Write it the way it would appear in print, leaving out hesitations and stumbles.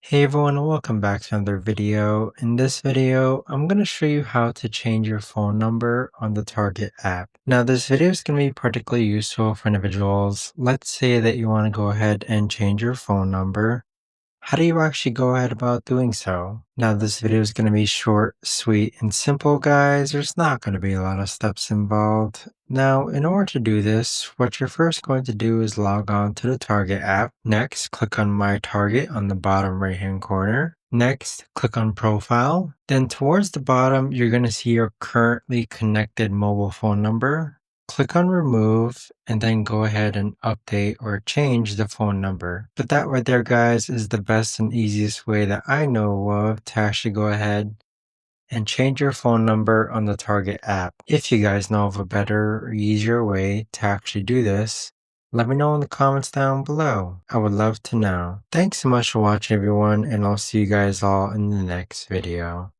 Hey everyone, and welcome back to another video. In this video, I'm going to show you how to change your phone number on the Target app. Now, this video is going to be particularly useful for individuals. Let's say that you want to go ahead and change your phone number. How do you actually go ahead about doing so? Now, this video is going to be short, sweet, and simple, guys. There's not going to be a lot of steps involved. Now, in order to do this, what you're first going to do is log on to the Target app. Next, click on My Target on the bottom right-hand corner. Next, click on Profile. Then towards the bottom, you're going to see your currently connected mobile phone number. Click on Remove and then go ahead and update or change the phone number. But that right there, guys, is the best and easiest way that I know of to actually go ahead and change your phone number on the Target app. If you guys know of a better or easier way to actually do this, let me know in the comments down below. I would love to know. Thanks so much for watching, everyone, and I'll see you guys all in the next video.